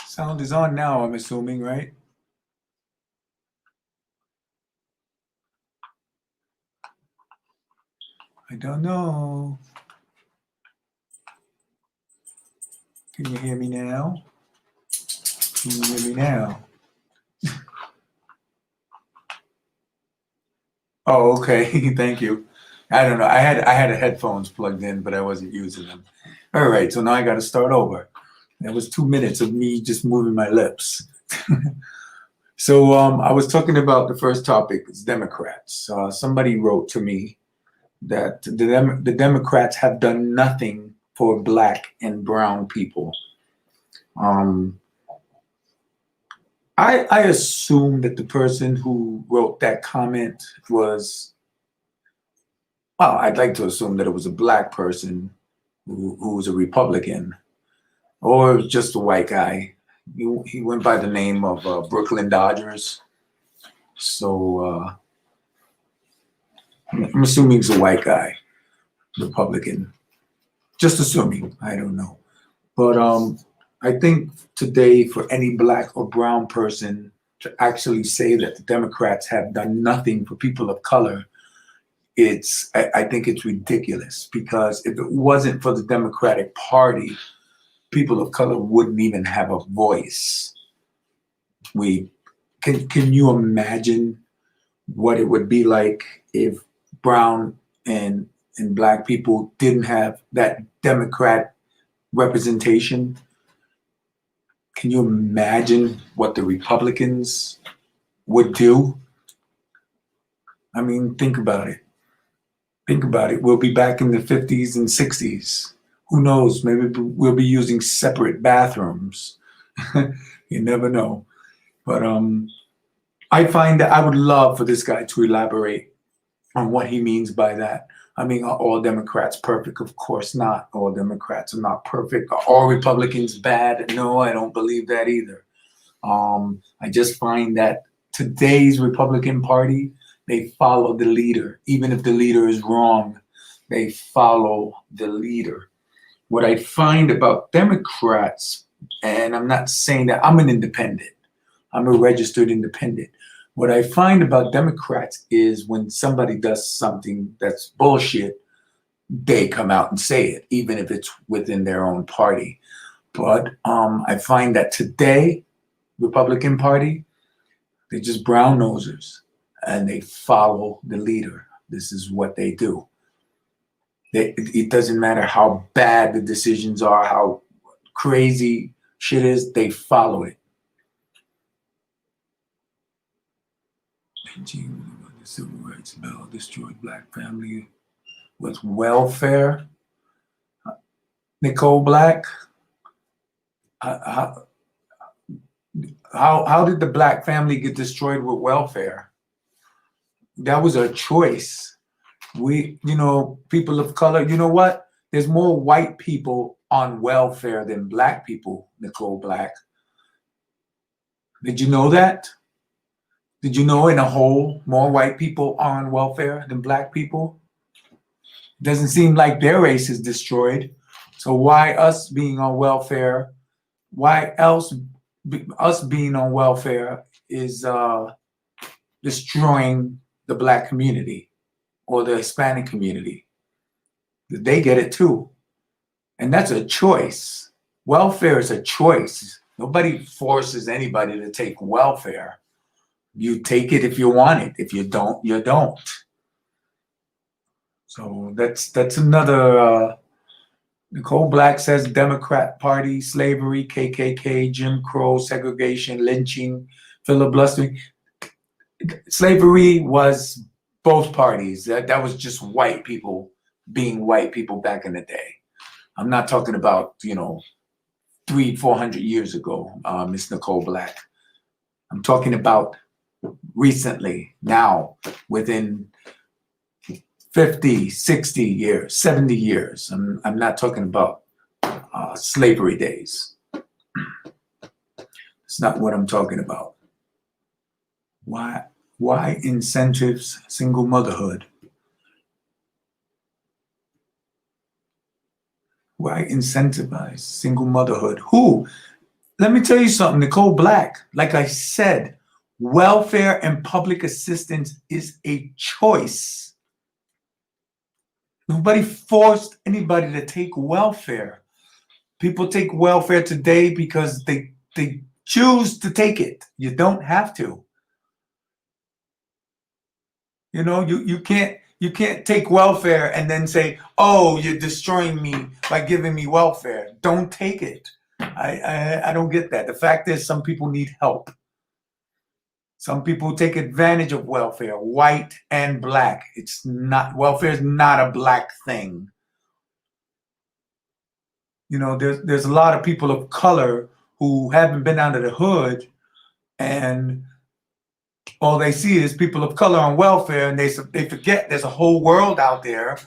Sound is on now, I'm assuming, right? I don't know. Can you hear me now? Can you hear me now? Oh, okay. Thank you. I don't know. I had headphones plugged in, but I wasn't using them. All right, so now I got to start over. That was 2 minutes of me just moving my lips. So I was talking about the first topic, is Democrats. Somebody wrote to me that the Democrats have done nothing for black and brown people. Um, I assume that the person who wrote that comment was, well, I'd like to assume that it was a black person who was a Republican, or just a white guy. He went by the name of Brooklyn Dodgers. So I'm assuming he's a white guy, Republican. Just assuming. I don't know. But I think today, for any black or brown person to actually say that the Democrats have done nothing for people of color, I think it's ridiculous, because if it wasn't for the Democratic Party, people of color wouldn't even have a voice. We can you imagine what it would be like if brown and black people didn't have that Democrat representation? Can you imagine what the Republicans would do? I mean, think about it. Think about it. We'll be back in the 50s and 60s. Who knows? Maybe we'll be using separate bathrooms. You never know. But I find that I would love for this guy to elaborate on what he means by that. I mean, are all Democrats perfect? Of course not. All Democrats are not perfect. Are all Republicans bad? No, I don't believe that either. I just find that today's Republican Party, they follow the leader. Even if the leader is wrong, they follow the leader. What I find about Democrats, and I'm not saying that I'm an independent, I'm a registered independent. What I find about Democrats is when somebody does something that's bullshit, they come out and say it, even if it's within their own party. But I find that today, Republican Party, they're just brown nosers and they follow the leader. This is what they do. It doesn't matter how bad the decisions are, how crazy shit is, they follow it. The civil rights bill destroyed black family with welfare. Nicole Black, how, how did the black family get destroyed with welfare? That was a choice. People of color, you know what? There's more white people on welfare than black people, Nicole Black. Did you know that? Did you know in a whole, more white people are on welfare than black people? Doesn't seem like their race is destroyed. So why us being on welfare? Why else us being on welfare is destroying the black community or the Hispanic community? They get it too. And that's a choice. Welfare is a choice. Nobody forces anybody to take welfare. You take it if you want it. If you don't, you don't. So that's another. Nicole Black says Democrat Party, slavery, KKK, Jim Crow, segregation, lynching, filibustering. Slavery was both parties. That was just white people being white people back in the day. I'm not talking about 300-400 years ago, Miss Nicole Black. I'm talking about recently, now, within 50, 60 years, 70 years. I'm not talking about slavery days. It's not what I'm talking about. Why incentives single motherhood? Why incentivize single motherhood? Who? Let me tell you something, Nicole Black. Like I said, welfare and public assistance is a choice. Nobody forced anybody to take welfare. People take welfare today because they choose to take it. You don't have to. You know, you can't take welfare and then say, "Oh, you're destroying me by giving me welfare." Don't take it. I don't get that. The fact is, some people need help. Some people take advantage of welfare, white and black. It's not, welfare is not a black thing. You know, there's a lot of people of color who haven't been under the hood, and all they see is people of color on welfare, and they forget there's a whole world out there.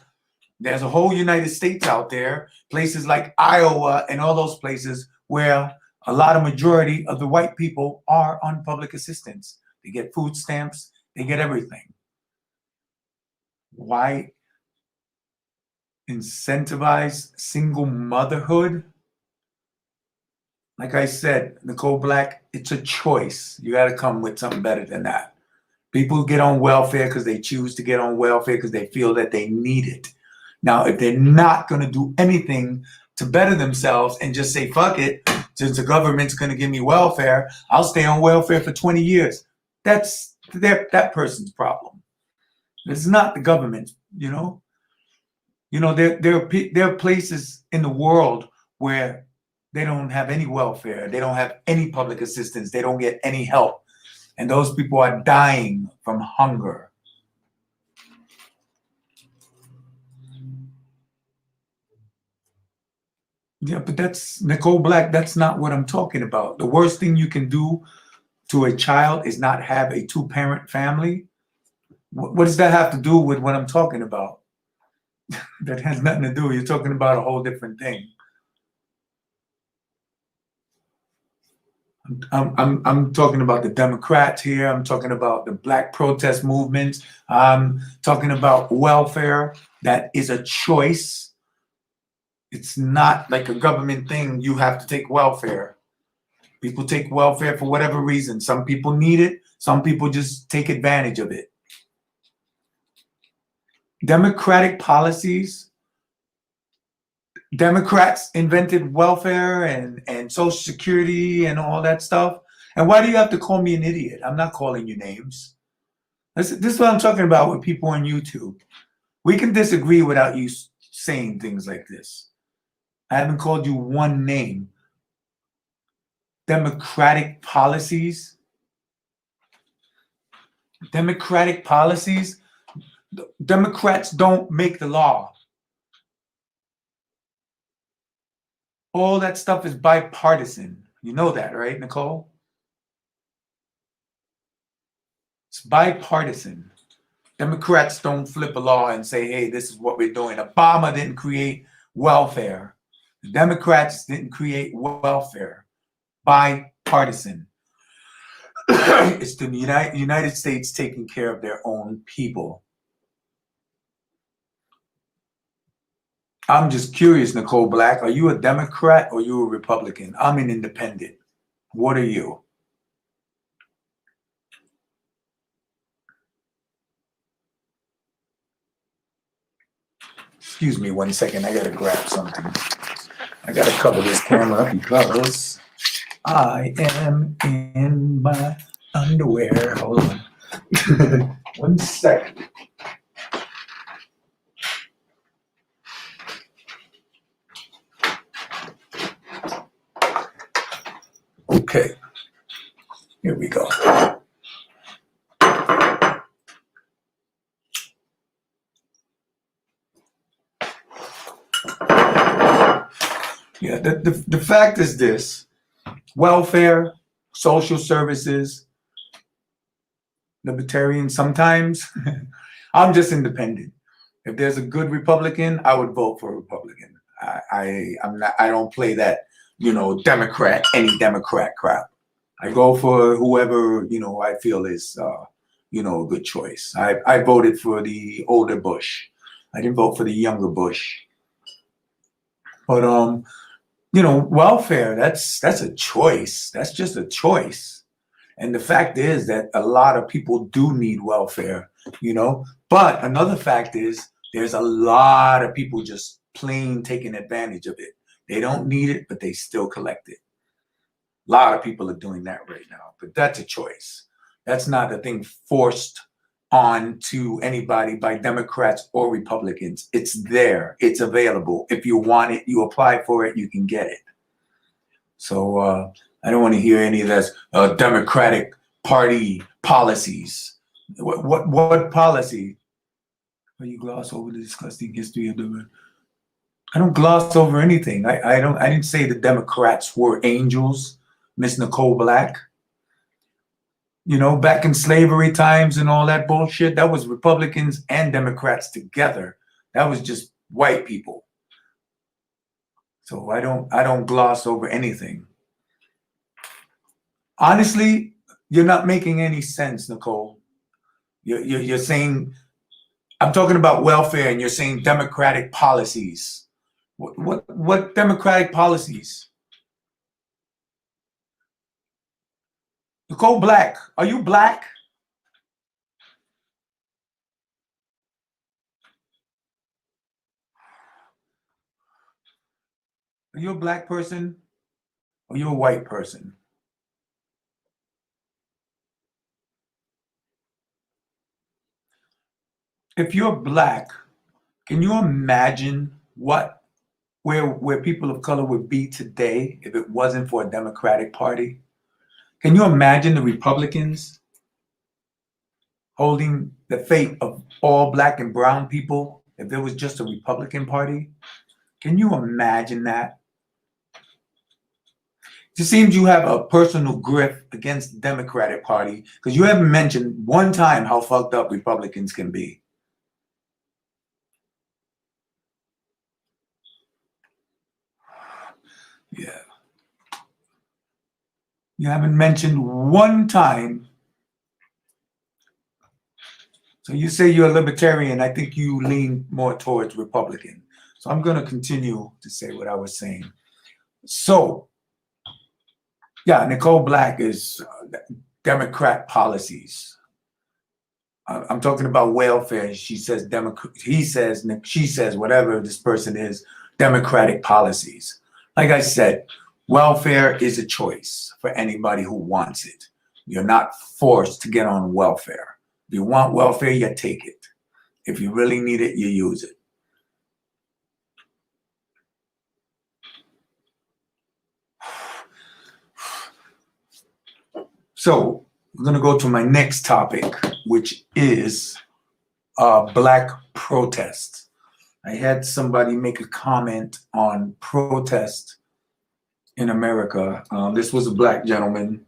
There's a whole United States out there, places like Iowa and all those places where a lot of majority of the white people are on public assistance. They get food stamps, they get everything. Why incentivize single motherhood? Like I said, Nicole Black, it's a choice. You got to come with something better than that. People get on welfare because they choose to get on welfare because they feel that they need it. Now, if they're not going to do anything to better themselves and just say, fuck it, since the government's going to give me welfare, I'll stay on welfare for 20 years. That's that person's problem. It's not the government's, you know. You know, there are places in the world where they don't have any welfare. They don't have any public assistance. They don't get any help. And those people are dying from hunger. Yeah, but that's Nicole Black. That's not what I'm talking about. The worst thing you can do to a child is not have a two-parent family. What does that have to do with what I'm talking about? That has nothing to do. You're talking about a whole different thing. I'm talking about the Democrats here. I'm talking about the Black protest movements. I'm talking about welfare. That is a choice. It's not like a government thing. You have to take welfare. People take welfare for whatever reason. Some people need it. Some people just take advantage of it. Democratic policies. Democrats invented welfare and Social Security and all that stuff. And why do you have to call me an idiot? I'm not calling you names. This is what I'm talking about with people on YouTube. We can disagree without you saying things like this. I haven't called you one name. Democratic policies. Democratic policies. Democrats don't make the law. All that stuff is bipartisan. You know that, right, Nicole? It's bipartisan. Democrats don't flip a law and say, hey, this is what we're doing. Obama didn't create welfare. The Democrats didn't create welfare. Bipartisan. It's the United States taking care of their own people. I'm just curious, Nicole Black, are you a Democrat or are you a Republican? I'm an independent. What are you? Excuse me 1 second. I got to grab something. I got to cover this camera because I am in my underwear. Hold on. 1 second. Okay. Here we go. Yeah, the fact is this: welfare, social services, libertarian. Sometimes I'm just independent. If there's a good Republican, I would vote for a Republican. I'm not. I don't play that, you know, Democrat, any Democrat crap. I go for whoever, you know, I feel is, you know, a good choice. I voted for the older Bush. I didn't vote for the younger Bush. But welfare, that's a choice. That's just a choice. And the fact is that a lot of people do need welfare, But another fact is there's a lot of people just plain taking advantage of it. They don't need it, but they still collect it. A lot of people are doing that right now, but that's a choice. That's not a thing forced on to anybody by Democrats or Republicans. It's there. It's available. If you want it, you apply for it, you can get it. So I don't want to hear any of this Democratic Party policies. What policy? Well, you gloss over the disgusting history of the. I don't gloss over anything. I didn't say the Democrats were angels, Miss Nicole Black. Back in slavery times and all that bullshit, that was Republicans and Democrats together. That was just white people. So I don't gloss over anything. Honestly, you're not making any sense, Nicole. You're saying, I'm talking about welfare, and you're saying democratic policies. What democratic policies? Nicole Black, are you black? Are you a black person? Or are you a white person? If you're black, can you imagine where people of color would be today if it wasn't for a Democratic Party? Can you imagine the Republicans holding the fate of all black and brown people if there was just a Republican Party? Can you imagine that? It seems you have a personal grift against the Democratic Party because you haven't mentioned one time how fucked up Republicans can be. Yeah. You haven't mentioned one time. So you say you're a libertarian. I think you lean more towards Republican. So I'm going to continue to say what I was saying. So, yeah, Nicole Black is Democrat policies. I'm talking about welfare. She says he says, she says, whatever this person is, Democratic policies. Like I said, welfare is a choice for anybody who wants it. You're not forced to get on welfare. If you want welfare, you take it. If you really need it, you use it. So I'm going to go to my next topic, which is black protests. I had somebody make a comment on protest in America. This was a black gentleman.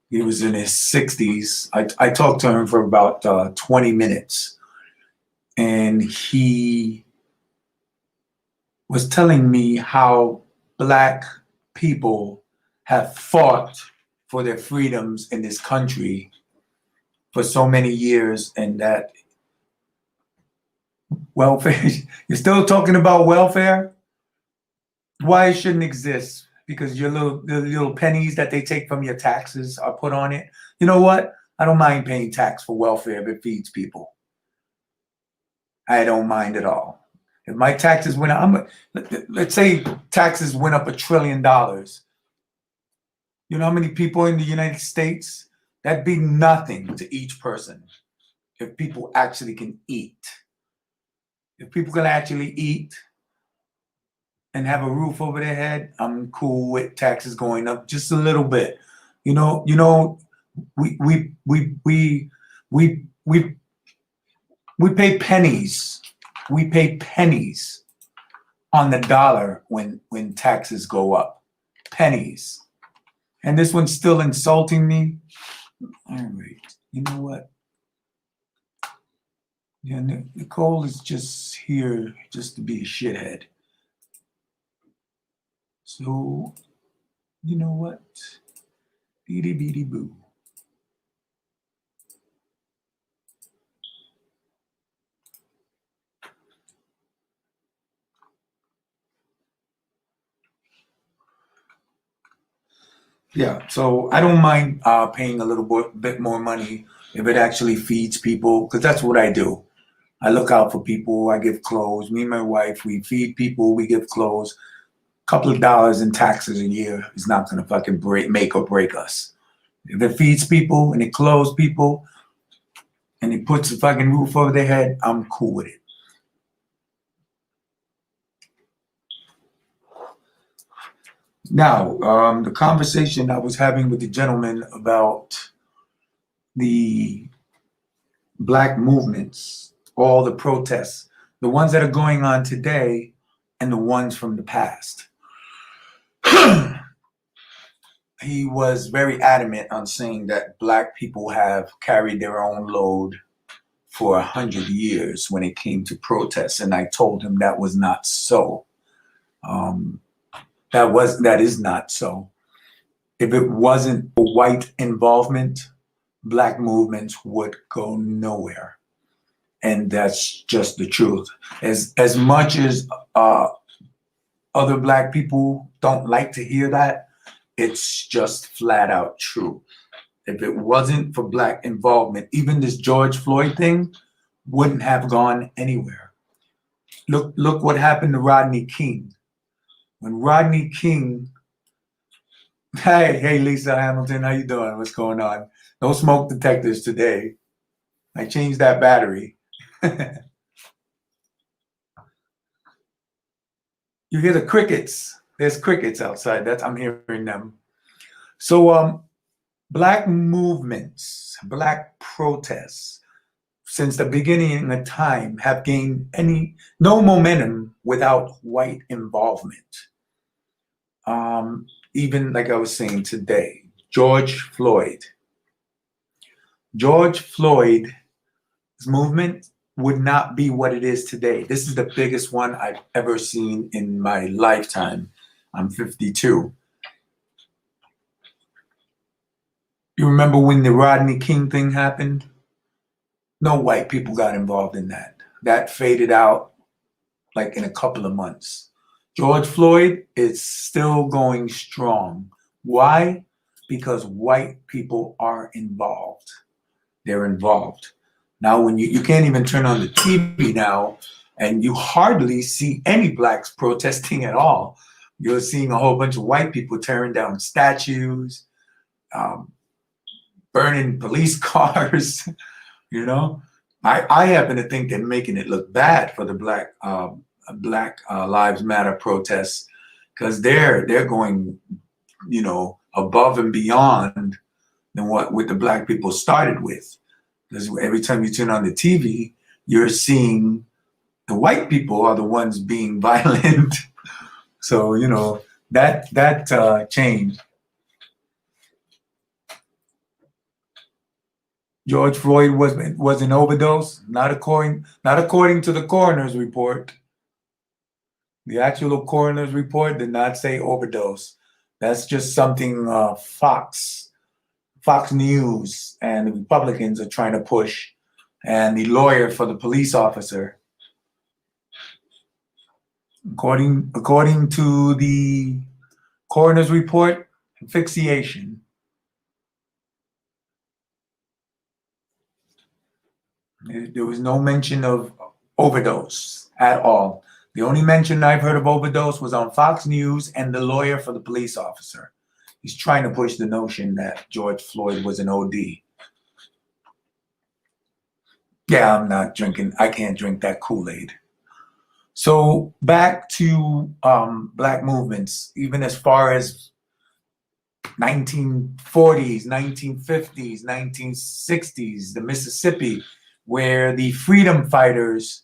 He was in his 60s. I talked to him for about 20 minutes. And he was telling me how black people have fought for their freedoms in this country for so many years, and that welfare, you're still talking about welfare? Why it shouldn't exist? Because the little pennies that they take from your taxes are put on it. You know what? I don't mind paying tax for welfare if it feeds people. I don't mind at all. If my taxes went up, let's say taxes went up $1 trillion. You know how many people in the United States? That'd be nothing to each person if people actually can eat. If people can actually eat and have a roof over their head, I'm cool with taxes going up just a little bit. We pay pennies. We pay pennies on the dollar when taxes go up. Pennies. And this one's still insulting me. All right. You know what? Yeah, Nicole is just here just to be a shithead. So, you know what? Beady beady boo. Yeah, so I don't mind paying a little bit more money if it actually feeds people, because that's what I do. I look out for people. I give clothes. Me and my wife, we feed people. We give clothes. A couple of dollars in taxes a year is not going to fucking make or break us. If it feeds people and it clothes people and it puts a fucking roof over their head, I'm cool with it. Now, the conversation I was having with the gentleman about the black movements, all the protests, the ones that are going on today and the ones from the past. He was very adamant on saying that black people have carried their own load for 100 years when it came to protests, and I told him that was not so. Um, that is not so. If it wasn't for white involvement, black movements would go nowhere, and that's just the truth. As much as other black people don't like to hear that, it's just flat out true. If it wasn't for black involvement, even this George Floyd thing wouldn't have gone anywhere. Look what happened to Rodney King. When Rodney King, hey Lisa Hamilton, how you doing? What's going on? No smoke detectors today. I changed that battery. You hear the crickets. There's crickets outside. I'm hearing them. So black movements, black protests, since the beginning of time have gained no momentum without white involvement. Even like I was saying today, George Floyd's movement would not be what it is today. This is the biggest one I've ever seen in my lifetime. I'm 52. You remember when the Rodney King thing happened? No white people got involved in that. That faded out like in a couple of months. George Floyd is still going strong. Why? Because white people are involved. They're involved. Now, when you can't even turn on the TV now, and you hardly see any blacks protesting at all. You're seeing a whole bunch of white people tearing down statues, burning police cars. You know, I happen to think they're making it look bad for the Black Lives Matter protests, because they're going, above and beyond than what the black people started with. Because every time you turn on the TV, you're seeing the white people are the ones being violent. So that changed. George Floyd was an overdose, not according to the coroner's report. The actual coroner's report did not say overdose. That's just something Fox News and the Republicans are trying to push, and the lawyer for the police officer. According to the coroner's report, asphyxiation. There was no mention of overdose at all. The only mention I've heard of overdose was on Fox News and the lawyer for the police officer. He's trying to push the notion that George Floyd was an OD. Yeah, I'm not drinking. I can't drink that Kool-Aid. So back to black movements, even as far as 1940s, 1950s, 1960s, the Mississippi, where the freedom fighters,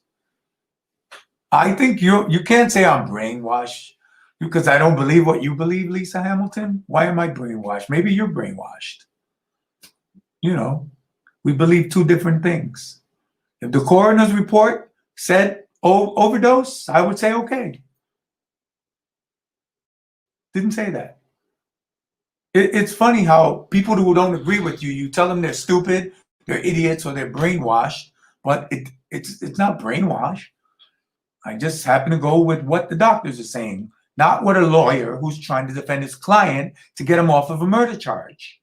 I think you can't say I'm brainwashed because I don't believe what you believe, Lisa Hamilton. Why am I brainwashed? Maybe you're brainwashed. We believe two different things. If the coroner's report said overdose, I would say okay. Didn't say that. It's funny how people who don't agree with you, you tell them they're stupid, they're idiots, or they're brainwashed, but it's not brainwashed. I just happen to go with what the doctors are saying. not with a lawyer who's trying to defend his client to get him off of a murder charge.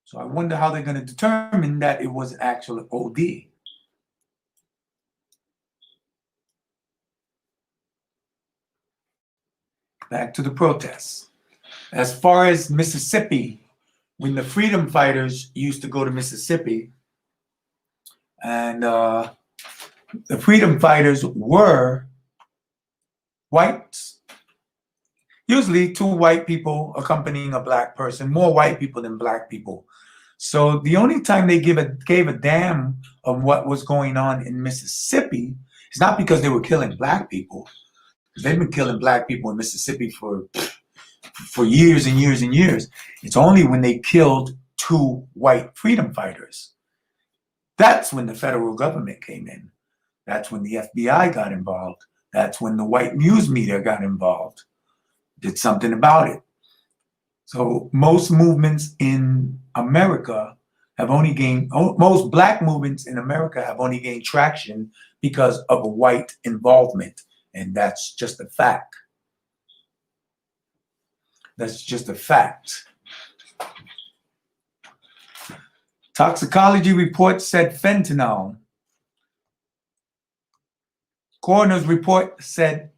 So I wonder how they're going to determine that it was an actual OD. Back to the protests. As far as Mississippi, when the freedom fighters used to go to Mississippi, and the freedom fighters were whites, usually two white people accompanying a black person, more white people than black people. So the only time they gave a damn of what was going on in Mississippi is not because they were killing black people, because they've been killing black people in Mississippi for years and years and years. It's only when they killed two white freedom fighters. That's when the federal government came in. That's when the FBI got involved. That's when the white news media got involved, did something about it. So most movements in America have only gained, most black movements in America have only gained traction because of a white involvement. And that's just a fact. That's just a fact. Toxicology report said fentanyl. Coroner's report said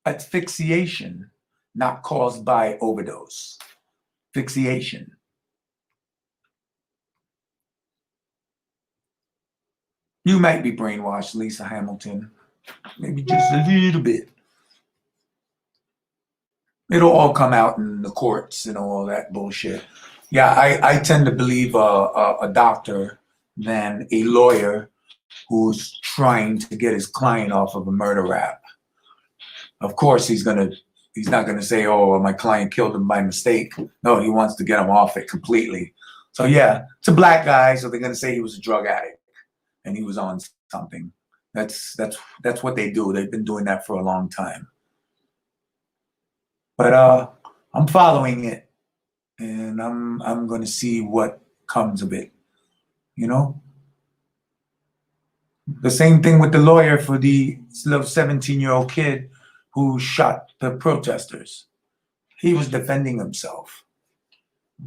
asphyxiation, not caused by overdose. Asphyxiation. You might be brainwashed, Lisa Hamilton. Maybe just a little bit. It'll all come out in the courts and all that bullshit. Yeah, I tend to believe a doctor than a lawyer who's trying to get his client off of a murder rap. Of course, he's not gonna say, "Oh, my client killed him by mistake." No, he wants to get him off it completely. So yeah, it's a black guy, so they're gonna say he was a drug addict and he was on something. That's what they do. They've been doing that for a long time. But I'm following it, and I'm going to see what comes of it. You know, the same thing with the lawyer for the little 17-year-old kid who shot the protesters. He was defending himself.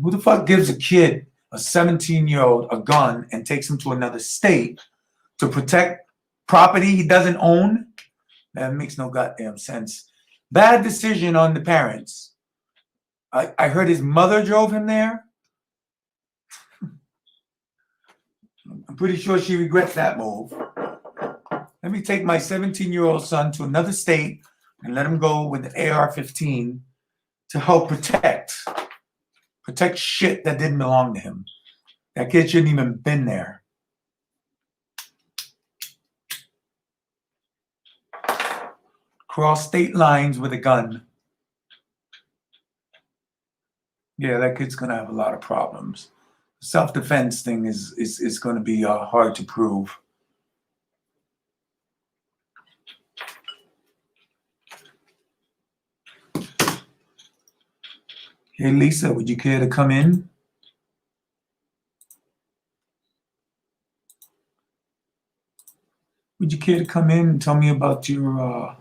Who the fuck gives a kid, a 17-year-old, a gun and takes him to another state to protect property he doesn't own? That makes no goddamn sense. Bad decision on the parents. I heard his mother drove him there. I'm pretty sure she regrets that move. Let me take my 17-year-old son to another state and let him go with the AR-15 to help protect shit that didn't belong to him. That kid shouldn't even been there. Cross state lines with a gun. Yeah, that kid's gonna have a lot of problems. Self-defense thing is going to be hard to prove. Hey Lisa, would you care to come in? Would you care to come in and tell me about your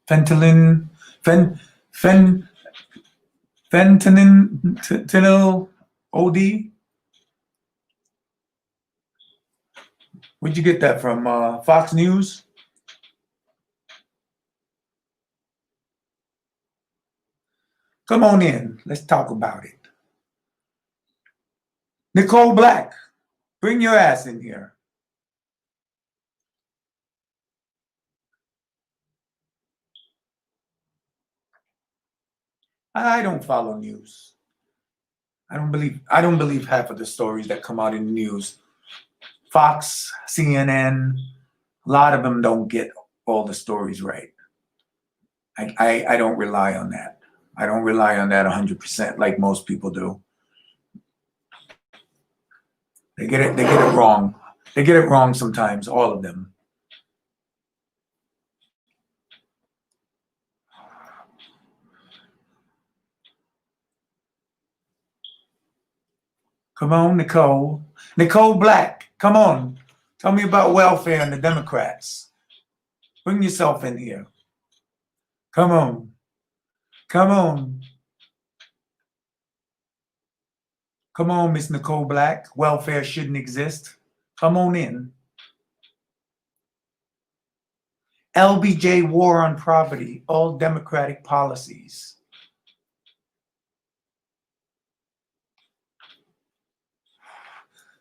fentanyl OD? Where'd you get that from? Fox News? Come on in. Let's talk about it. Nicole Black, bring your ass in here. I don't follow news. I don't believe half of the stories that come out in the news. Fox, CNN, a lot of them don't get all the stories right. I don't rely on that. I don't rely on that 100% like most people do. They get it wrong. They get it wrong sometimes, all of them. Come on, Nicole. Nicole Black, come on. Tell me about welfare and the Democrats. Bring yourself in here. Come on. Come on. Come on, Miss Nicole Black. Welfare shouldn't exist. Come on in. LBJ war on poverty, all Democratic policies.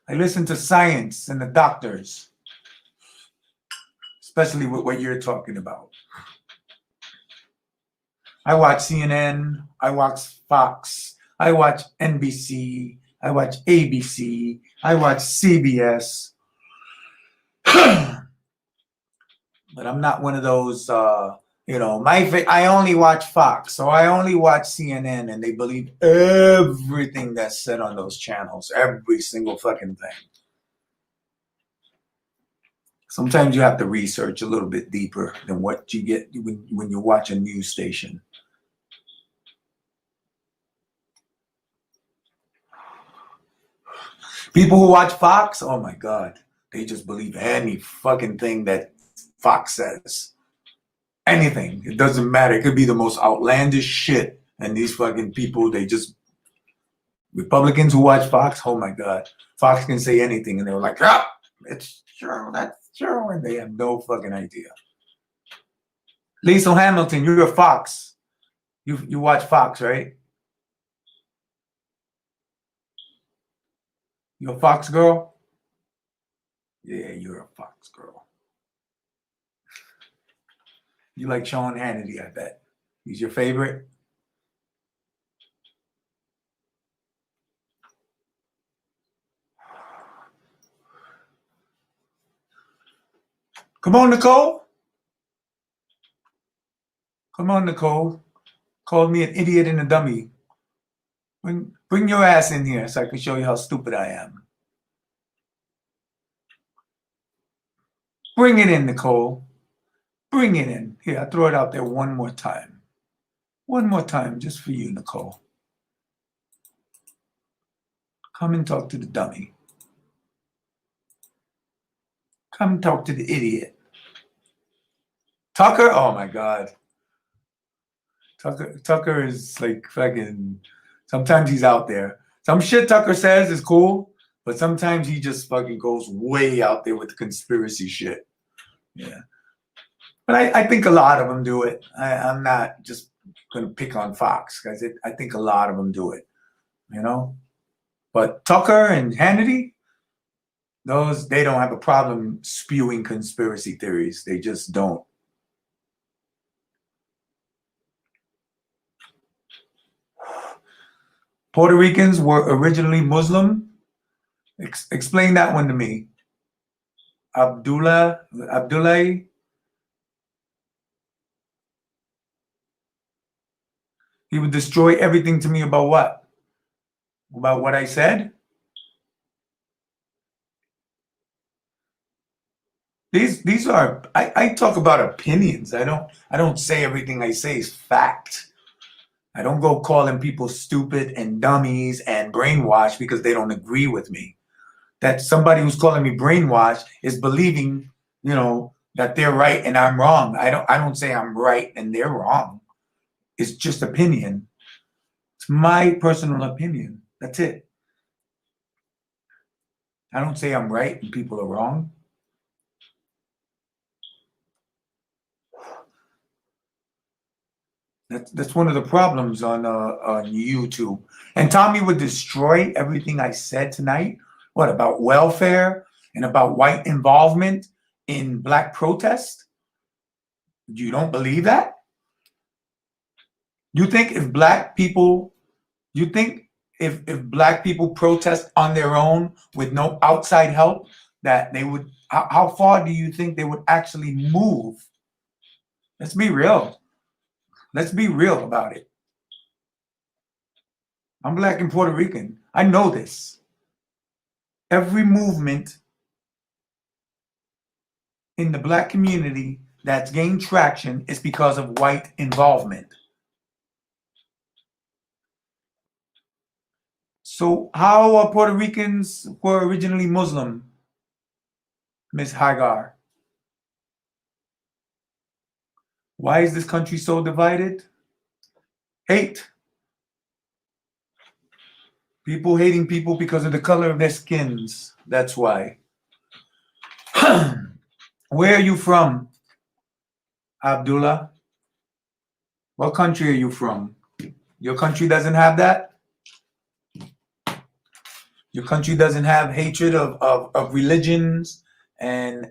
I listen to science and the doctors, especially with what you're talking about. I watch CNN, I watch Fox, I watch NBC, I watch ABC, I watch CBS. But I'm not one of those, I only watch Fox, so I only watch CNN, and they believe everything that's said on those channels, every single fucking thing. Sometimes you have to research a little bit deeper than what you get when you watch a news station. People who watch Fox, oh my God, they just believe any fucking thing that Fox says. Anything. It doesn't matter. It could be the most outlandish shit. And these fucking people, Republicans who watch Fox, oh my God, Fox can say anything. And they're like, it's true, that's true. And they have no fucking idea. Liesl Hamilton, you're a Fox. You watch Fox, right? You're a Fox girl? Yeah, you're a Fox girl. You like Sean Hannity, I bet. He's your favorite? Come on, Nicole. Come on, Nicole. Called me an idiot and a dummy. Bring your ass in here so I can show you how stupid I am. Bring it in, Nicole. Bring it in. Here, I'll throw it out there one more time. One more time, just for you, Nicole. Come and talk to the dummy. Come talk to the idiot. Tucker? Oh my God. Tucker is like fucking, sometimes he's out there. Some shit Tucker says is cool, but sometimes he just fucking goes way out there with the conspiracy shit. Yeah. But I think a lot of them do it. I'm not just going to pick on Fox, because I think a lot of them do it, you know? But Tucker and Hannity, they don't have a problem spewing conspiracy theories. They just don't. Puerto Ricans were originally Muslim. Explain that one to me. Abdullah. He would destroy everything to me about what? About what I said? These are, I talk about opinions. I don't say everything I say is fact. I don't go calling people stupid and dummies and brainwashed because they don't agree with me. That somebody who's calling me brainwashed is believing, that they're right and I'm wrong. I don't say I'm right and they're wrong. It's just opinion. It's my personal opinion. That's it. I don't say I'm right and people are wrong. That's one of the problems on YouTube. And Tommy would destroy everything I said tonight. What about welfare and about white involvement in black protest? You don't believe that? You think if black people protest on their own with no outside help, that they would, how far do you think they would actually move? Let's be real. Let's be real about it. I'm black and Puerto Rican. I know this. Every movement in the black community that's gained traction is because of white involvement. So how are Puerto Ricans who are originally Muslim? Miss Hagar. Why is this country so divided? Hate. People hating people because of the color of their skins. That's why. Where are you from, Abdullah? What country are you from? Your country doesn't have that? Your country doesn't have hatred of religions and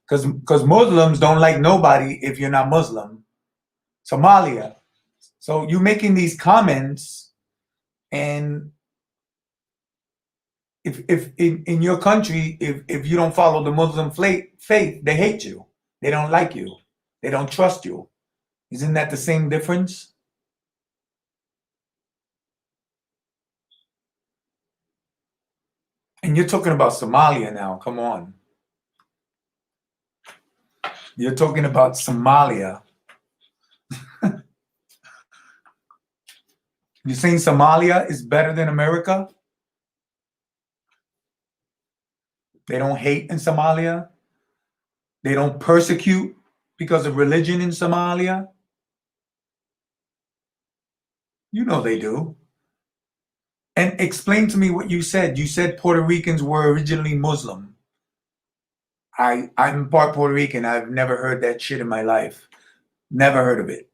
because Muslims don't like nobody if you're not Muslim. Somalia. So you making these comments, and if in your country, if you don't follow the Muslim faith, they hate you. They don't like you. They don't trust you. Isn't that the same difference? And you're talking about Somalia now. Come on. You're talking about Somalia. You're saying Somalia is better than America? They don't hate in Somalia. They don't persecute because of religion in Somalia. You know they do. And explain to me what you said. You said Puerto Ricans were originally Muslim. I'm part Puerto Rican. I've never heard that shit in my life. Never heard of it.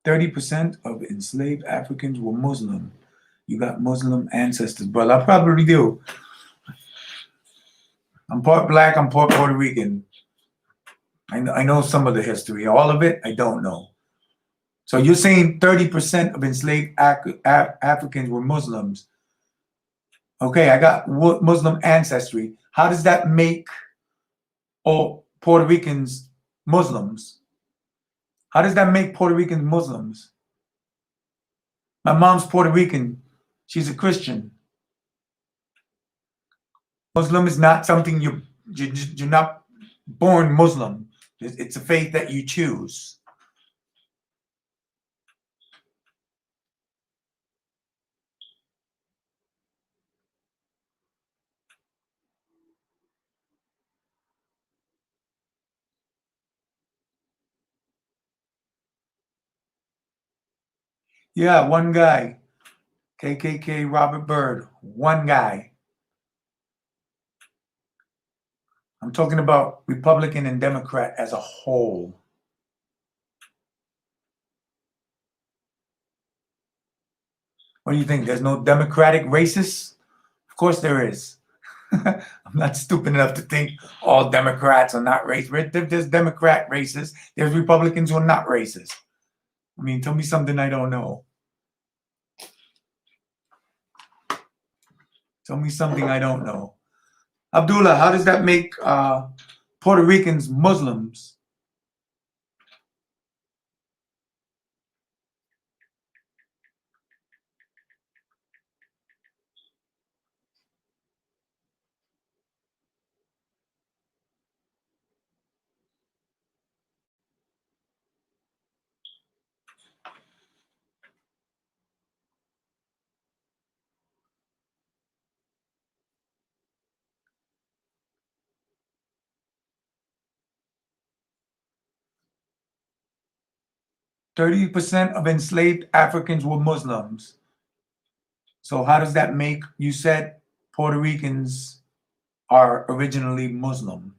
%30 of enslaved Africans were Muslim. You got Muslim ancestors, brother. I probably do. I'm part black, I'm part Puerto Rican. I know some of the history. All of it, I don't know. So you're saying 30% of enslaved Africans were Muslims. Okay, I got Muslim ancestry. How does that make all Puerto Ricans Muslims? How does that make Puerto Ricans Muslims? My mom's Puerto Rican. She's a Christian. Muslim is not something you're not born Muslim. It's a faith that you choose. Yeah, one guy. KKK Robert Byrd. One guy. I'm talking about Republican and Democrat as a whole. What do you think? There's no Democratic racists? Of course there is. I'm not stupid enough to think all Democrats are not racist. There's Democrat racists. There's Republicans who are not racist. I mean, tell me something I don't know. Tell me something I don't know. Abdullah, how does that make Puerto Ricans Muslims? %30 of enslaved Africans were Muslims. So how does that make, you said Puerto Ricans are originally Muslim.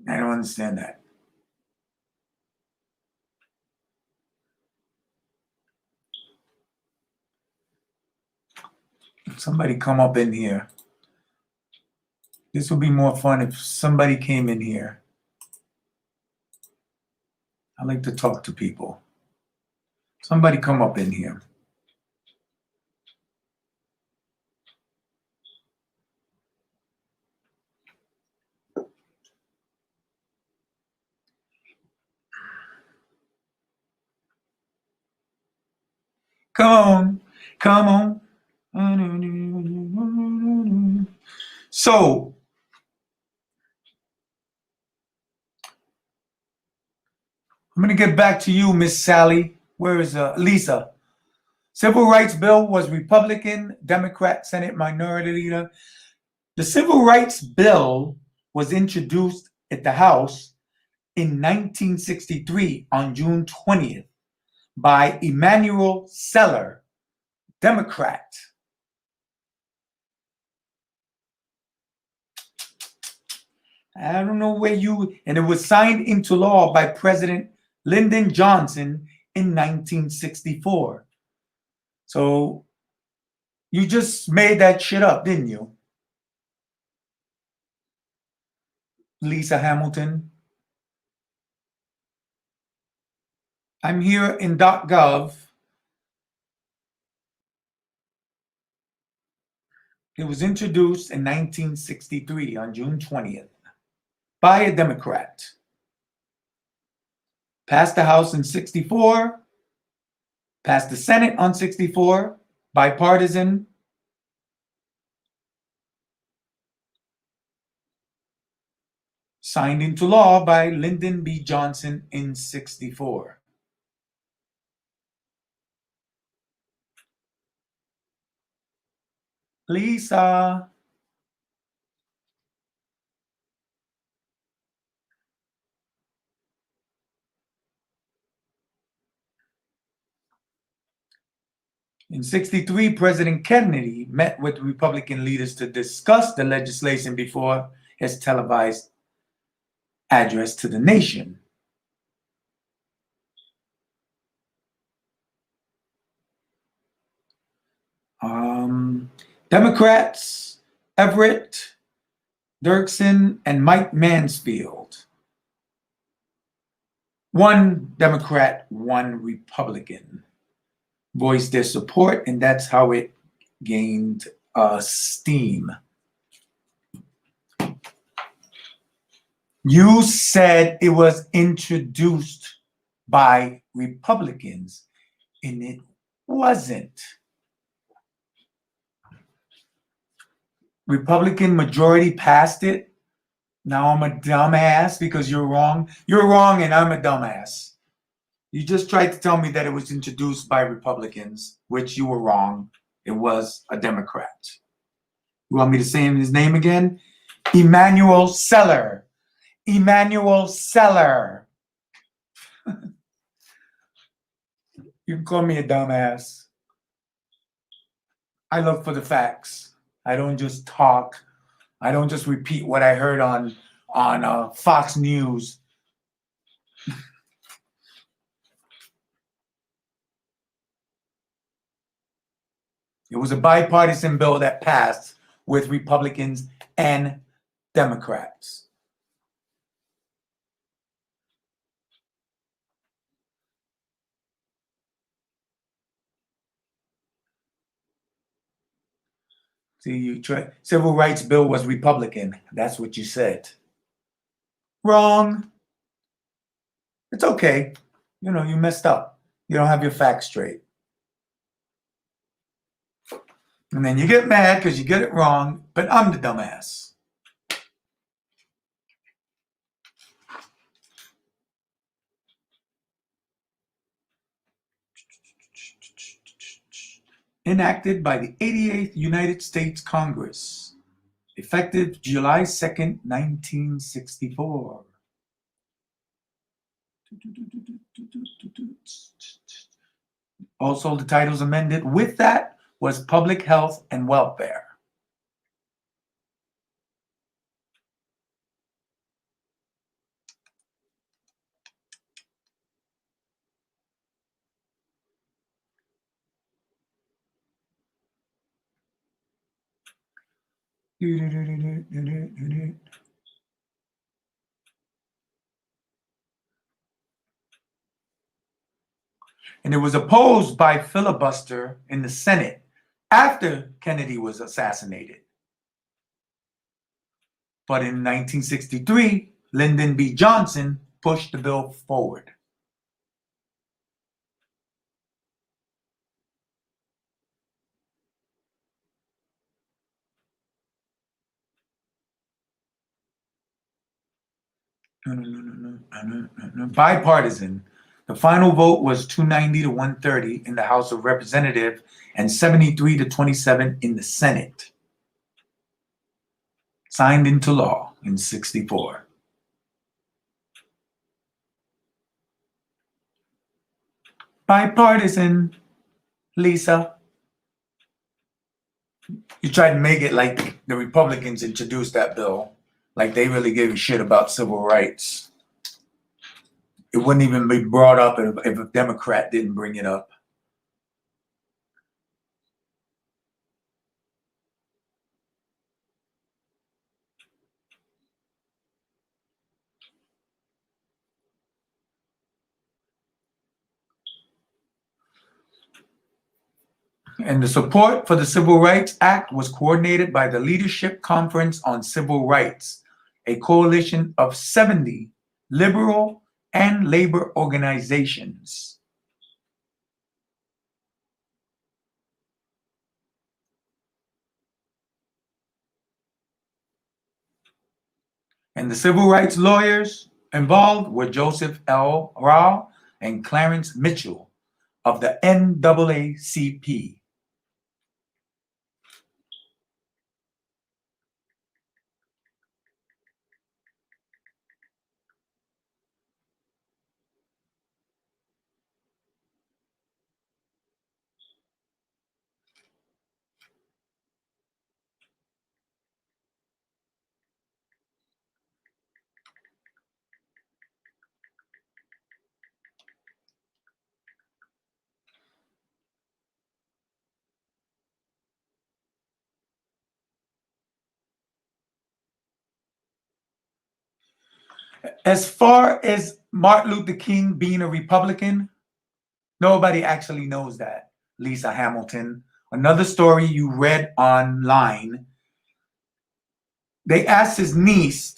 I don't understand that. Somebody come up in here. This would be more fun if somebody came in here. I like to talk to people. Somebody come up in here. Come on. So I'm going to get back to you, Miss Sally. Where is Lisa? Civil Rights Bill was Republican, Democrat, Senate Minority Leader. The Civil Rights Bill was introduced at the House in 1963 on June 20th by Emanuel Seller, Democrat. I don't know where and it was signed into law by President Lyndon Johnson in 1964. So you just made that shit up, didn't you? Lisa Hamilton. I'm here in .gov. It was introduced in 1963 on June 20th by a Democrat. Passed the House in 64, passed the Senate on 64, bipartisan. Signed into law by Lyndon B. Johnson in 64. Lisa. In 63, President Kennedy met with Republican leaders to discuss the legislation before his televised address to the nation. Democrats, Everett Dirksen and Mike Mansfield. One Democrat, one Republican voiced their support, and that's how it gained steam. You said it was introduced by Republicans, and it wasn't. Republican majority passed it. Now I'm a dumbass because you're wrong. You're wrong and I'm a dumbass. You just tried to tell me that it was introduced by Republicans, which you were wrong. It was a Democrat. You want me to say his name again? Emanuel Seller. Emanuel Seller. You can call me a dumbass. I look for the facts. I don't just talk. I don't just repeat what I heard on Fox News. It was a bipartisan bill that passed with Republicans and Democrats. See, civil rights bill was Republican. That's what you said. Wrong. It's okay. You know, you messed up. You don't have your facts straight. And then you get mad because you get it wrong, but I'm the dumbass. Enacted by the 88th United States Congress, effective July 2nd, 1964. Also, the titles amended with that was Public Health and Welfare. And it was opposed by filibuster in the Senate after Kennedy was assassinated. But in 1963, Lyndon B. Johnson pushed the bill forward. No. Bipartisan. The final vote was 290 to 130 in the House of Representatives and 73 to 27 in the Senate. Signed into law in 64. Bipartisan, Lisa. You tried to make it like the Republicans introduced that bill, like they really gave a shit about civil rights. It wouldn't even be brought up if a Democrat didn't bring it up. And the support for the Civil Rights Act was coordinated by the Leadership Conference on Civil Rights, a coalition of 70 liberal and labor organizations. And the civil rights lawyers involved were Joseph L. Rao and Clarence Mitchell of the NAACP. As far as Martin Luther King being a Republican, nobody actually knows that, Lisa Hamilton. Another story you read online, they asked his niece,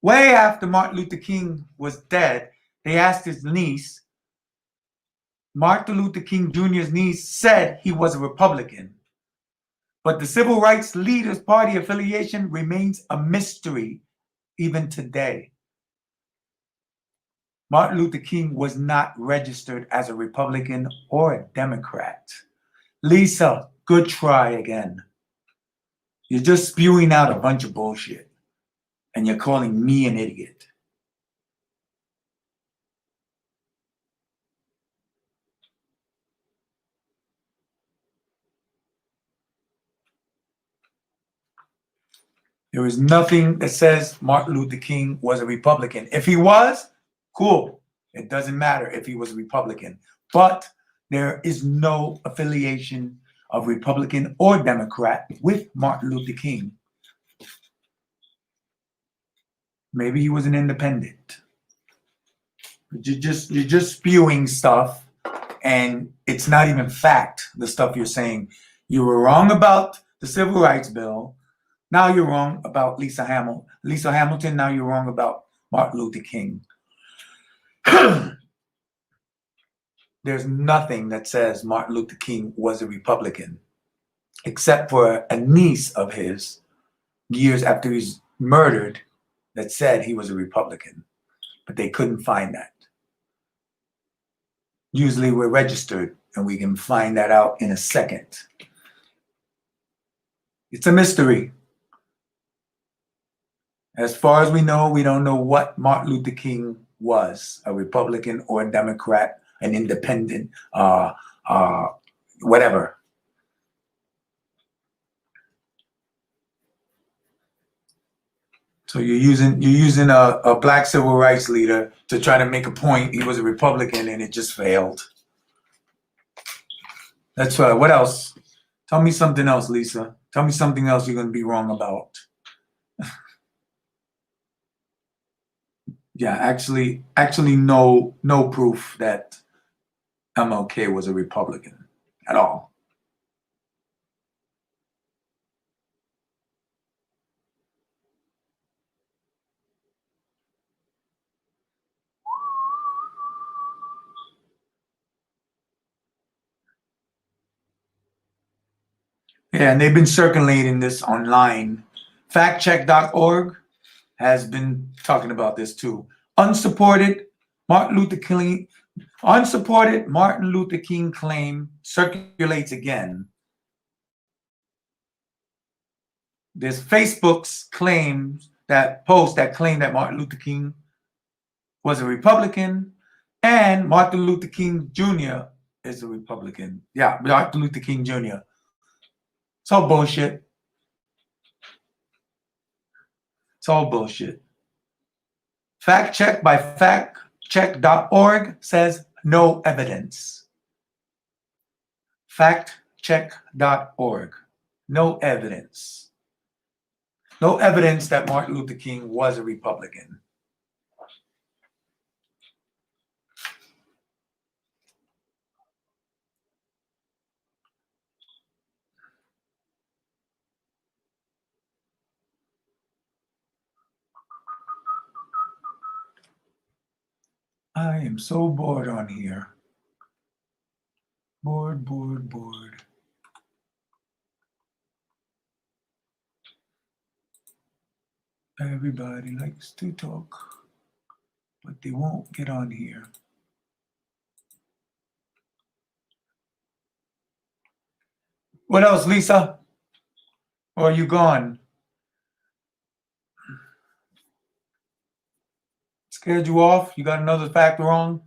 way after Martin Luther King was dead, they asked his niece, Martin Luther King Jr.'s niece said he was a Republican. But the Civil Rights Leaders Party affiliation remains a mystery even today. Martin Luther King was not registered as a Republican or a Democrat. Lisa, good try again. You're just spewing out a bunch of bullshit, and you're calling me an idiot. There is nothing that says Martin Luther King was a Republican. If he was, cool. It doesn't matter if he was a Republican. But there is no affiliation of Republican or Democrat with Martin Luther King. Maybe he was an independent. But you're just spewing stuff, and it's not even fact, the stuff you're saying. You were wrong about the Civil Rights Bill. Now you're wrong about Lisa Hamilton. Now you're wrong about Martin Luther King. There's nothing that says Martin Luther King was a Republican, except for a niece of his, years after he's murdered, that said he was a Republican. But they couldn't find that. Usually we're registered, and we can find that out in a second. It's a mystery. As far as we don't know what Martin Luther King was, a Republican or a Democrat, an independent, whatever. So you're using a black civil rights leader to try to make a point. He was a Republican, and it just failed. That's right. What else? Tell me something else, Lisa. Tell me something else you're going to be wrong about. Yeah, actually no proof that MLK was a Republican at all. Yeah, and they've been circulating this online. Factcheck.org has been talking about this too. Unsupported Martin Luther King, unsupported Martin Luther King claim circulates again. There's Facebook's claims that post that claim that Martin Luther King was a Republican, and Martin Luther King Jr. is a Republican. Yeah, Martin Luther King Jr. It's all bullshit. It's all bullshit. Fact check by factcheck.org says no evidence. Factcheck.org. No evidence. No evidence that Martin Luther King was a Republican. I am so bored on here. Bored. Everybody likes to talk, but they won't get on here. What else, Lisa? Or are you gone? Scared you off? You got another fact wrong?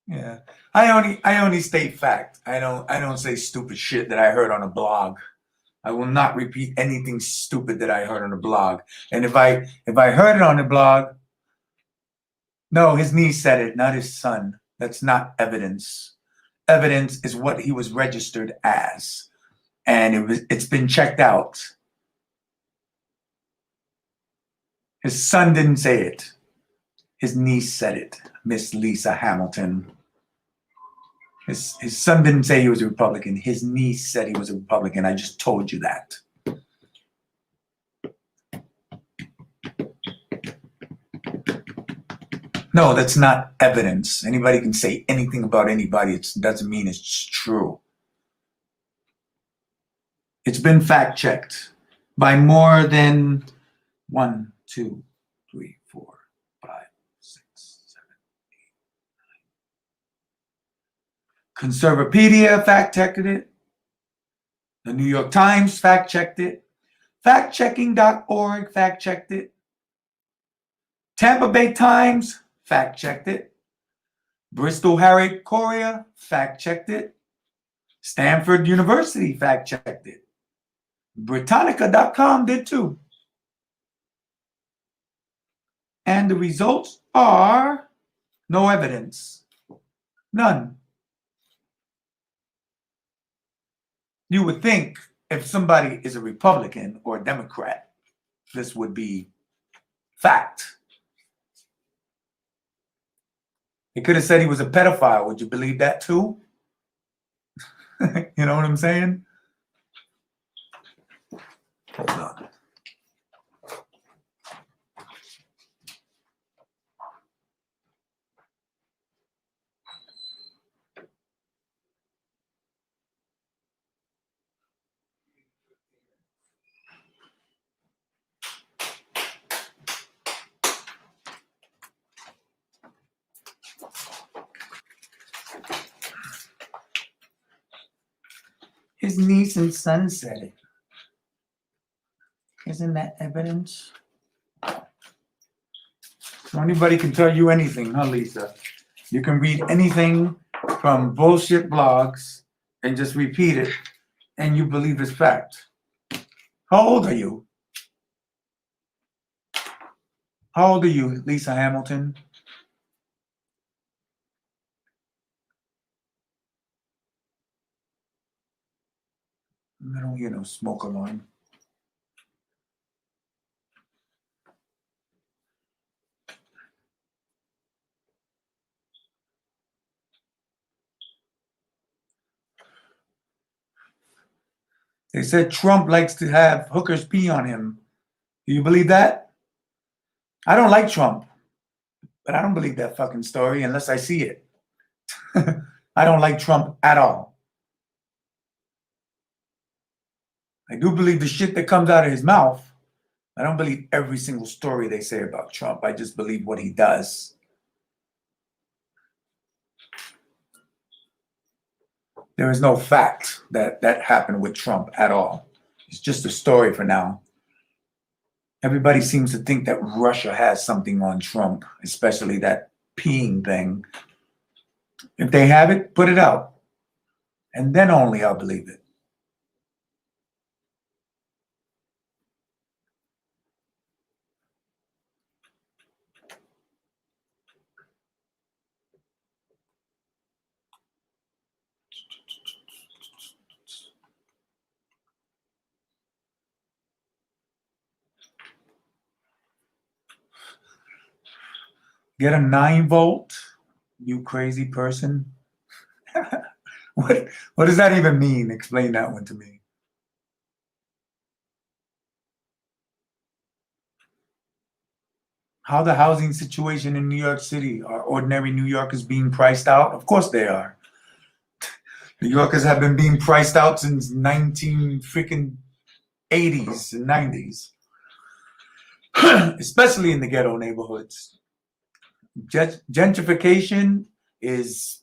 Yeah. I only state fact. I don't say stupid shit that I heard on a blog. I will not repeat anything stupid that I heard on a blog. And if I heard it on a blog, no, his niece said it, not his son. That's not evidence. Evidence is what he was registered as. And it's been checked out. His son didn't say it. His niece said it, Miss Lisa Hamilton. His son didn't say he was a Republican. His niece said he was a Republican. I just told you that. No, that's not evidence. Anybody can say anything about anybody. It doesn't mean it's true. It's been fact checked by more than 1, 2, 3, 4, 5, 6, 7, 8, 9. Conservapedia fact checked it. The New York Times fact checked it. Factchecking.org fact checked it. Tampa Bay Times fact checked it. Bristol Herald Courier fact checked it. Stanford University fact checked it. Britannica.com did too. And the results are no evidence. None. You would think if somebody is a Republican or a Democrat, this would be fact. He could have said he was a pedophile. Would you believe that too? You know what I'm saying? Hold on. His niece and son said it. Isn't that evidence? Anybody can tell you anything, huh, Lisa? You can read anything from bullshit blogs and just repeat it, and you believe it's fact. How old are you? How old are you, Lisa Hamilton? I don't hear no smoke alarm. They said Trump likes to have hookers pee on him. Do you believe that? I don't like Trump, but I don't believe that fucking story unless I see it. I don't like Trump at all. I do believe the shit that comes out of his mouth, I don't believe every single story they say about Trump. I just believe what he does. There is no fact that that happened with Trump at all. It's just a story for now. Everybody seems to think that Russia has something on Trump, especially that peeing thing. If they have it, put it out. And then only I'll believe it. Get a 9 volt, you crazy person. What does that even mean? Explain that one to me. How the housing situation in New York City, are ordinary New Yorkers being priced out? Of course they are. New Yorkers have been being priced out since 19 freaking 80s and 90s, especially in the ghetto neighborhoods. Gentrification is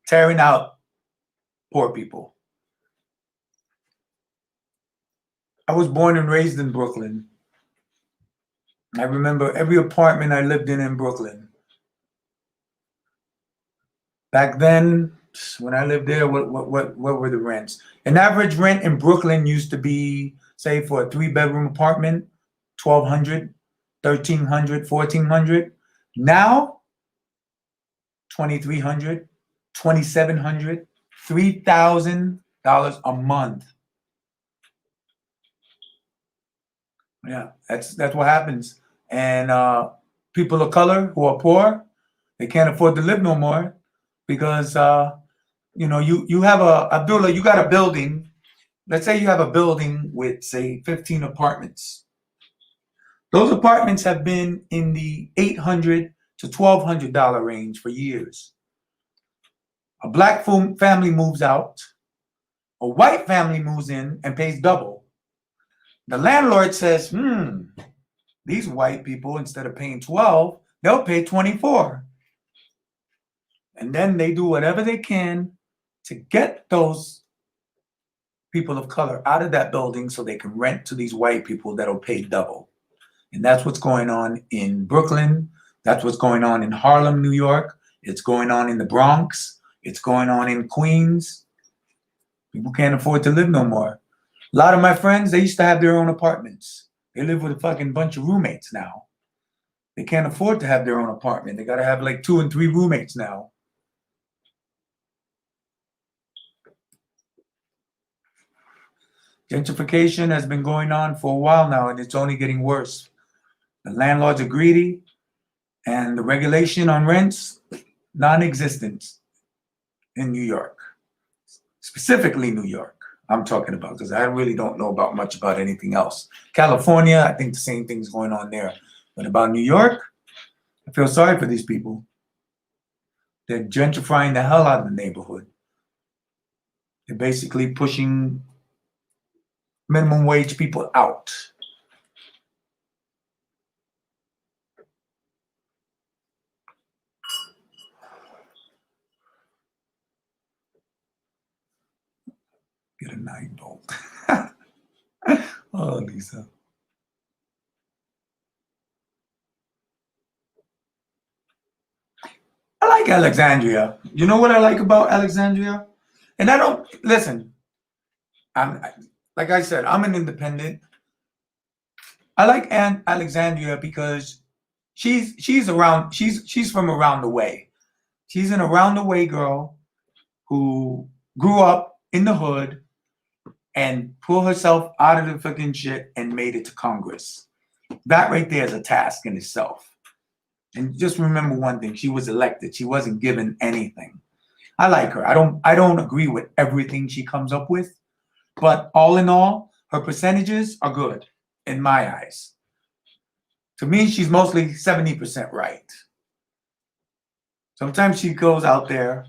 tearing out poor people. I was born and raised in Brooklyn. I remember every apartment I lived in Brooklyn. Back then, when I lived there, what were the rents? An average rent in Brooklyn used to be, say, for a 3-bedroom apartment, $1,200, $1,300, $1,400. Now, $2,300, $2,700, $3,000 a month. Yeah, that's what happens. And people of color who are poor, they can't afford to live no more because you have Abdullah, you got a building. Let's say you have a building with, say, 15 apartments. Those apartments have been in the $800 to $1,200 range for years. A black family moves out. A white family moves in and pays double. The landlord says, these white people, instead of paying 12, they'll pay 24. And then they do whatever they can to get those people of color out of that building so they can rent to these white people that'll pay double. And that's what's going on in Brooklyn. That's what's going on in Harlem, New York. It's going on in the Bronx. It's going on in Queens. People can't afford to live no more. A lot of my friends, they used to have their own apartments. They live with a fucking bunch of roommates now. They can't afford to have their own apartment. They got to have like 2 and 3 roommates now. Gentrification has been going on for a while now, and it's only getting worse. The landlords are greedy, and the regulation on rents, non-existent in New York. Specifically New York, I'm talking about, because I really don't know about much about anything else. California, I think the same thing's going on there. But about New York, I feel sorry for these people. They're gentrifying the hell out of the neighborhood. They're basically pushing minimum wage people out. Get a 9-volt. Oh, Lisa. I like Alexandria. You know what I like about Alexandria? And I don't, listen, like I said, I'm an independent. I like Alexandria because she's from around the way. She's an around the way girl who grew up in the hood and pulled herself out of the fucking shit and made it to Congress. That right there is a task in itself. And just remember one thing, she was elected. She wasn't given anything. I like her. I don't agree with everything she comes up with, but all in all, her percentages are good in my eyes. To me, she's mostly 70% right. Sometimes she goes out there,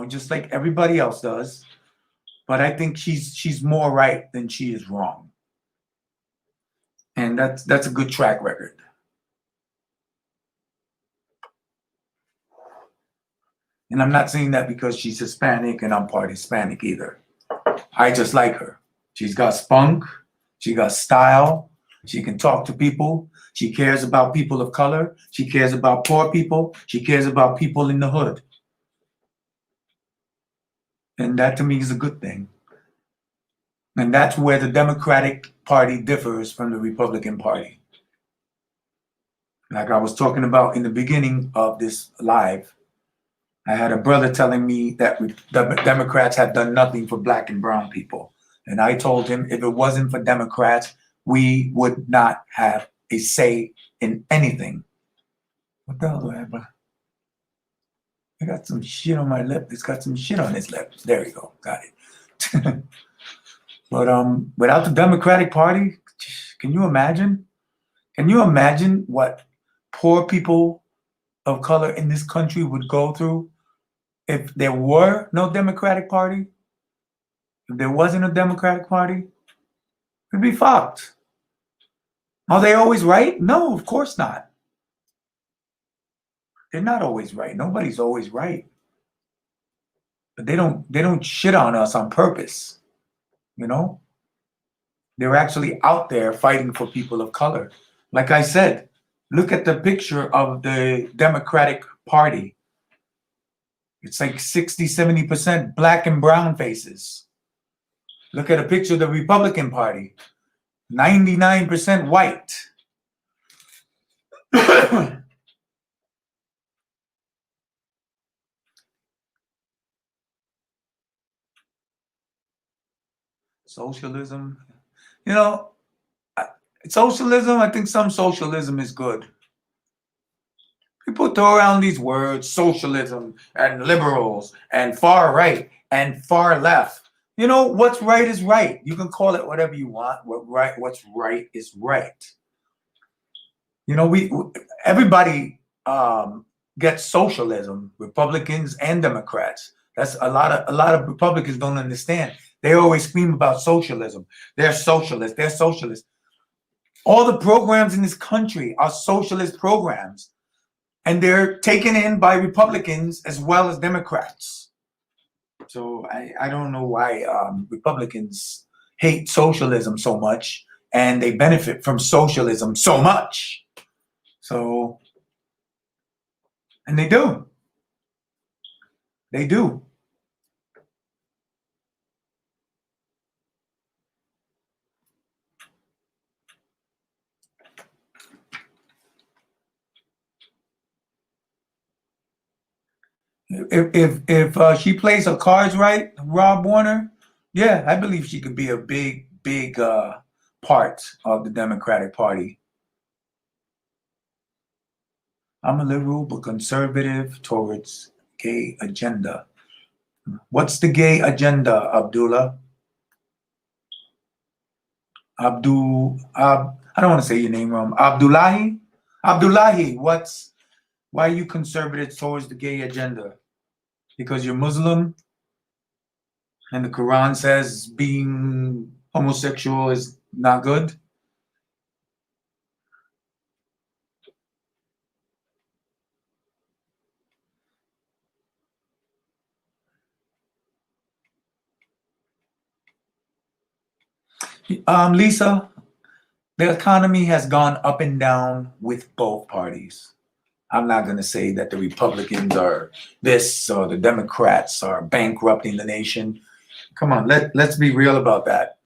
just like everybody else does, but I think she's more right than she is wrong. And that's a good track record. And I'm not saying that because she's Hispanic and I'm part Hispanic either. I just like her. She's got spunk. She got style. She can talk to people. She cares about people of color. She cares about poor people. She cares about people in the hood. And that to me is a good thing. And that's where the Democratic Party differs from the Republican Party. Like I was talking about in the beginning of this live, I had a brother telling me that the Democrats have done nothing for black and brown people. And I told him if it wasn't for Democrats, we would not have a say in anything. What the hell do I have? I got some shit on my lip. It's got some shit on his lip. There you go. Got it. But without the Democratic Party, can you imagine? Can you imagine what poor people of color in this country would go through if there were no Democratic Party? If there wasn't a Democratic Party, we'd be fucked. Are they always right? No, of course not. They're not always right. Nobody's always right. But they don't shit on us on purpose. You know? They're actually out there fighting for people of color. Like I said, look at the picture of the Democratic Party. It's like 60, 70% black and brown faces. Look at a picture of the Republican Party. 99% white. Socialism. You know, socialism, I think some socialism is good. People throw around these words, socialism and liberals and far right and far left. You know, what's right is right. You can call it whatever you want. What's right is right. You know, everybody gets socialism, Republicans and Democrats. That's a lot of Republicans don't understand. They always scream about socialism. They're socialists. They're socialists. All the programs in this country are socialist programs, and they're taken in by Republicans as well as Democrats. So I don't know why Republicans hate socialism so much, and they benefit from socialism so much. So, and they do. They do. If she plays her cards right, Rob Warner, yeah, I believe she could be a big part of the Democratic Party. I'm a liberal but conservative towards gay agenda. What's the gay agenda, Abdullah? I don't want to say your name wrong. Abdullahi? Abdullahi, why are you conservative towards the gay agenda? Because you're Muslim and the Quran says being homosexual is not good? Lisa, the economy has gone up and down with both parties. I'm not going to say that the Republicans are this or the Democrats are bankrupting the nation. Come on, let's be real about that.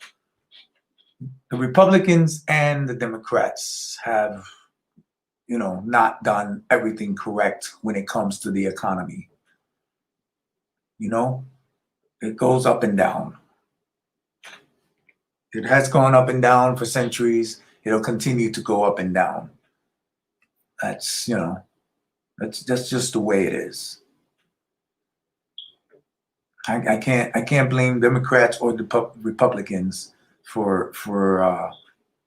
The Republicans and the Democrats have, not done everything correct when it comes to the economy. It goes up and down. It has gone up and down for centuries. It'll continue to go up and down. That's just the way it is. I can't blame Democrats or the Republicans for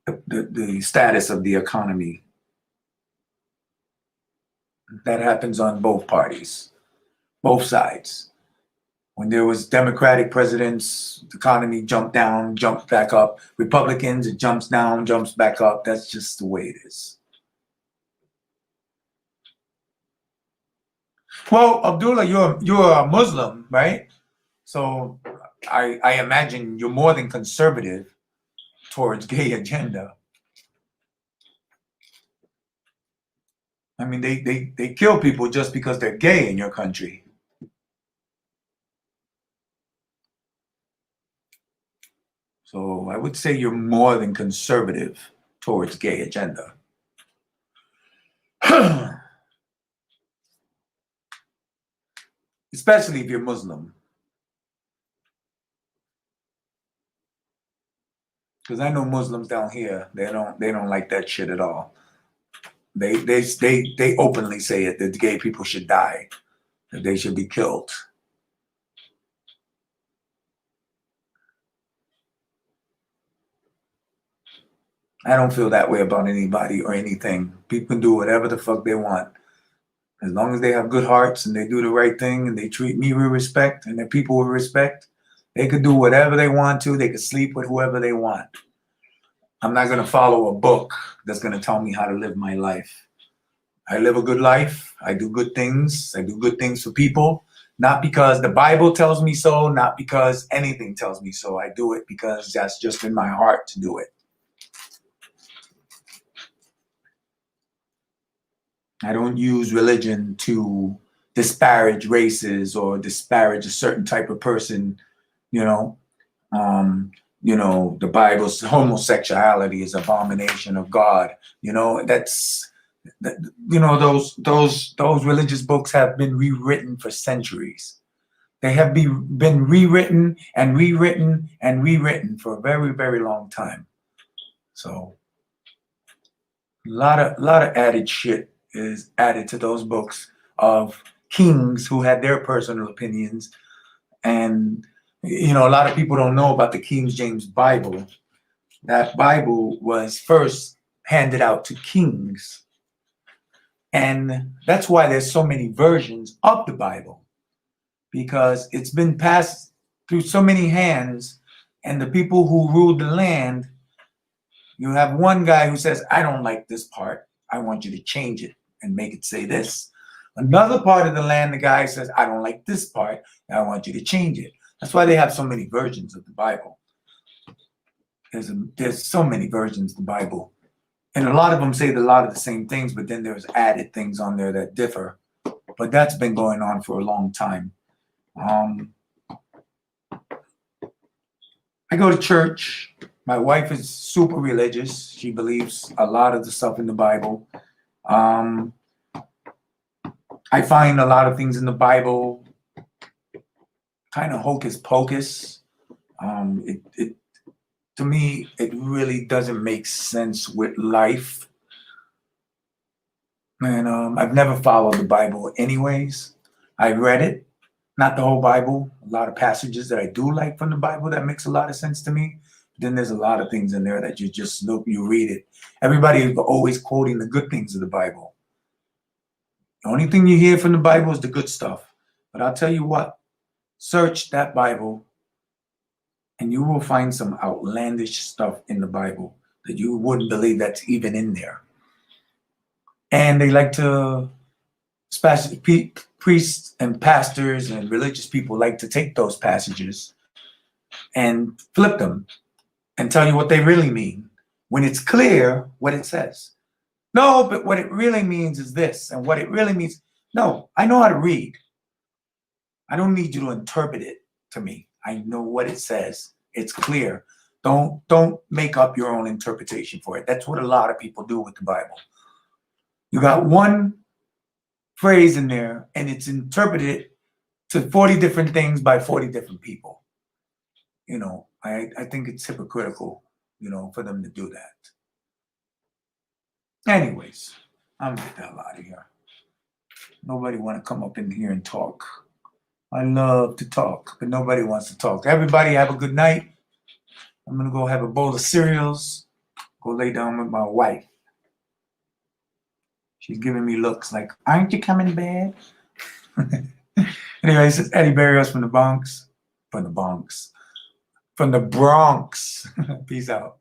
the status of the economy. That happens on both parties, both sides. When there was Democratic presidents, the economy jumped down, jumped back up. Republicans, it jumps down, jumps back up. That's just the way it is. Well, Abdullah, you're a Muslim, right? So I imagine you're more than conservative towards gay agenda. I mean, they kill people just because they're gay in your country. So I would say you're more than conservative towards gay agenda. Especially if you're Muslim. Because I know Muslims down here, they don't like that shit at all. They openly say it, that gay people should die, that they should be killed. I don't feel that way about anybody or anything. People can do whatever the fuck they want. As long as they have good hearts and they do the right thing and they treat me with respect and their people with respect, they could do whatever they want to. They could sleep with whoever they want. I'm not going to follow a book that's going to tell me how to live my life. I live a good life. I do good things. I do good things for people. Not because the Bible tells me so, not because anything tells me so. I do it because that's just in my heart to do it. I don't use religion to disparage races or disparage a certain type of person, you know. The Bible's homosexuality is abomination of God. Those religious books have been rewritten for centuries. They have been rewritten and rewritten and rewritten for a very, very long time. So a lot of added shit is added to those books of kings who had their personal opinions. And a lot of people don't know about the King James Bible. That Bible was first handed out to kings. And that's why there's so many versions of the Bible, because it's been passed through so many hands, and the people who ruled the land, you have one guy who says, I don't like this part. I want you to change it and make it say this. Another part of the land, the guy says, I don't like this part. And I want you to change it. That's why they have so many versions of the Bible. There's so many versions of the Bible. And a lot of them say a lot of the same things, but then there's added things on there that differ. But that's been going on for a long time. I go to church. My wife is super religious. She believes a lot of the stuff in the Bible. I find a lot of things in the Bible kind of hocus pocus. To me, it really doesn't make sense with life. And I've never followed the Bible anyways. I read it, not the whole Bible. A lot of passages that I do like from the Bible that makes a lot of sense to me. Then there's a lot of things in there that you just look, you read it. Everybody is always quoting the good things of the Bible. The only thing you hear from the Bible is the good stuff. But I'll tell you what, search that Bible and you will find some outlandish stuff in the Bible that you wouldn't believe that's even in there. And they like to, especially priests and pastors and religious people like to take those passages and flip them and tell you what they really mean when it's clear what it says. No, but what it really means is this, and what it really means. No, I know how to read. I don't need you to interpret it to me. I know what it says. It's clear. Don't make up your own interpretation for it. That's what a lot of people do with the Bible. You got one phrase in there, and it's interpreted to 40 different things by 40 different people. I think it's hypocritical, for them to do that. Anyways, I'm gonna get the hell out of here. Nobody want to come up in here and talk. I love to talk, but nobody wants to talk. Everybody have a good night. I'm gonna go have a bowl of cereals, go lay down with my wife. She's giving me looks like, aren't you coming to bed? Anyway, this is Eddie Barrios from the Bronx. From the Bronx. Peace out.